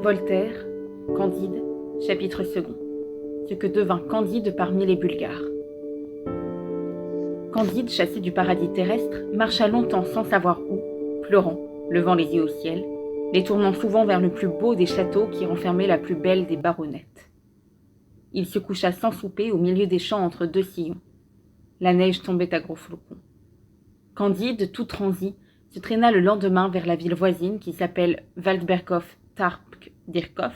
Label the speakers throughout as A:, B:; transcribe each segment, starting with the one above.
A: Voltaire, Candide, chapitre 2. Ce que devint Candide parmi les Bulgares. Candide, chassé du paradis terrestre, marcha longtemps sans savoir où, pleurant, levant les yeux au ciel, les tournant souvent vers le plus beau des châteaux qui renfermait la plus belle des baronnettes. Il se coucha sans souper au milieu des champs entre deux sillons. La neige tombait à gros flocons. Candide, tout transi, se traîna le lendemain vers la ville voisine qui s'appelle Waldberghof-Tark-Dirkhof,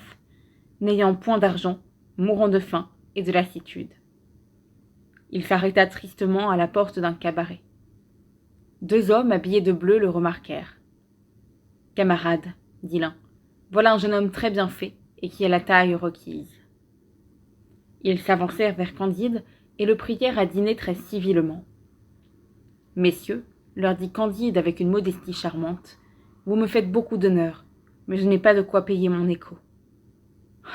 A: n'ayant point d'argent, mourant de faim et de lassitude. Il s'arrêta tristement à la porte d'un cabaret. Deux hommes habillés de bleu le remarquèrent. « Camarade, dit l'un, voilà un jeune homme très bien fait et qui a la taille requise. » Ils s'avancèrent vers Candide et le prièrent à dîner très civilement. « Messieurs, leur dit Candide avec une modestie charmante, vous me faites beaucoup d'honneur, mais je n'ai pas de quoi payer mon écho. »«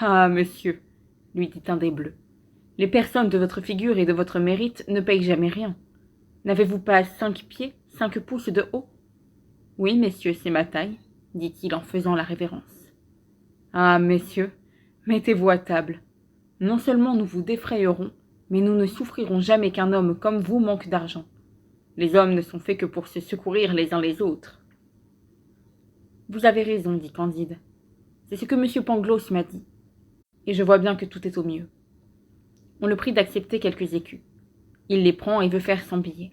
A: Ah, monsieur, lui dit un des bleus, les personnes de votre figure et de votre mérite ne payent jamais rien. N'avez-vous pas 5 pieds, 5 pouces de haut ? » ?»« Oui, messieurs, c'est ma taille, dit-il en faisant la révérence. »« Ah, messieurs, mettez-vous à table. Non seulement nous vous défrayerons, mais nous ne souffrirons jamais qu'un homme comme vous manque d'argent. Les hommes ne sont faits que pour se secourir les uns les autres. »« Vous avez raison, dit Candide. C'est ce que M. Pangloss m'a dit. Et je vois bien que tout est au mieux. » On le prie d'accepter quelques écus. Il les prend et veut faire son billet.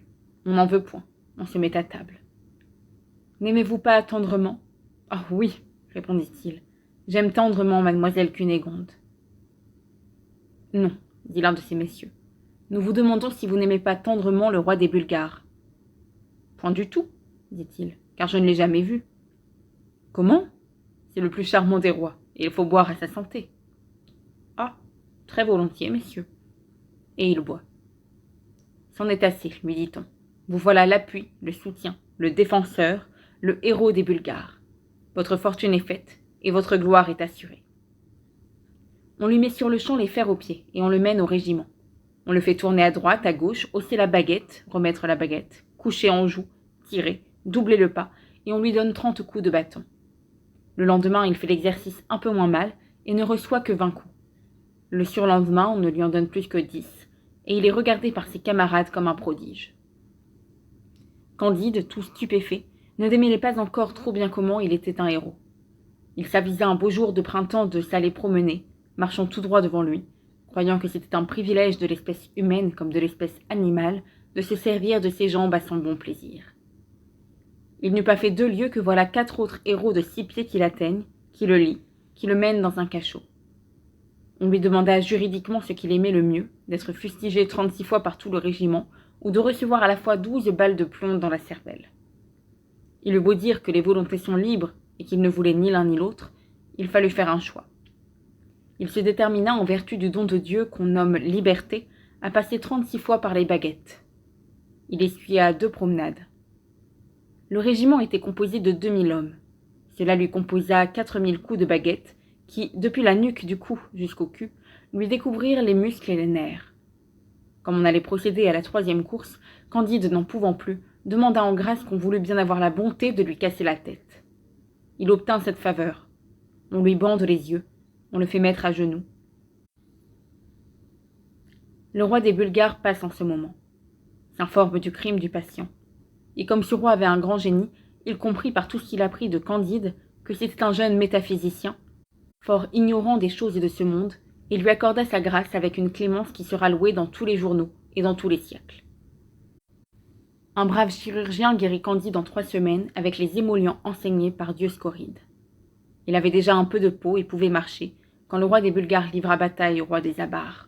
A: On n'en veut point. On se met à table. « N'aimez-vous pas tendrement ? » ?»« Ah oui, répondit-il. J'aime tendrement mademoiselle Cunégonde. »« Non, dit l'un de ces messieurs. Nous vous demandons si vous n'aimez pas tendrement le roi des Bulgares. » « Point du tout, dit-il, car je ne l'ai jamais vu. »« Comment ? C'est le plus charmant des rois, et il faut boire à sa santé. »« Ah, très volontiers, messieurs. » Et il boit. « C'en est assez, lui dit-on. Vous voilà l'appui, le soutien, le défenseur, le héros des Bulgares. Votre fortune est faite, et votre gloire est assurée. » On lui met sur le champ les fers aux pieds, et on le mène au régiment. On le fait tourner à droite, à gauche, hausser la baguette, remettre la baguette, coucher en joue, tirer, doubler le pas, et on lui donne 30 coups de bâton. Le lendemain, il fait l'exercice un peu moins mal, et ne reçoit que 20 coups. Le surlendemain, on ne lui en donne plus que 10, et il est regardé par ses camarades comme un prodige. Candide, tout stupéfait, ne démêlait pas encore trop bien comment il était un héros. Il s'avisa un beau jour de printemps de s'aller promener, marchant tout droit devant lui, croyant que c'était un privilège de l'espèce humaine comme de l'espèce animale de se servir de ses jambes à son bon plaisir. Il n'eut pas fait 2 lieues que voilà 4 autres héros de 6 pieds qui l'atteignent, qui le lient, qui le mènent dans un cachot. On lui demanda juridiquement ce qu'il aimait le mieux, d'être fustigé 36 fois par tout le régiment, ou de recevoir à la fois 12 balles de plomb dans la cervelle. Il eut beau dire que les volontés sont libres et qu'il ne voulait ni l'un ni l'autre, il fallut faire un choix. Il se détermina en vertu du don de Dieu qu'on nomme liberté à passer 36 fois par les baguettes. Il essuya 2 promenades. Le régiment était composé de 2000 hommes. Cela lui composa 4000 coups de baguette qui, depuis la nuque du cou jusqu'au cul, lui découvrirent les muscles et les nerfs. Comme on allait procéder à la 3e course, Candide, n'en pouvant plus, demanda en grâce qu'on voulût bien avoir la bonté de lui casser la tête. Il obtint cette faveur. On lui bande les yeux, on le fait mettre à genoux. Le roi des Bulgares passe en ce moment, s'informe du crime du patient. Et comme ce roi avait un grand génie, il comprit par tout ce qu'il apprit de Candide que c'était un jeune métaphysicien, fort ignorant des choses de ce monde, et lui accorda sa grâce avec une clémence qui sera louée dans tous les journaux et dans tous les siècles. Un brave chirurgien guérit Candide en 3 semaines avec les émollients enseignés par Dioscoride. Il avait déjà un peu de peau et pouvait marcher, quand le roi des Bulgares livra bataille au roi des Abares.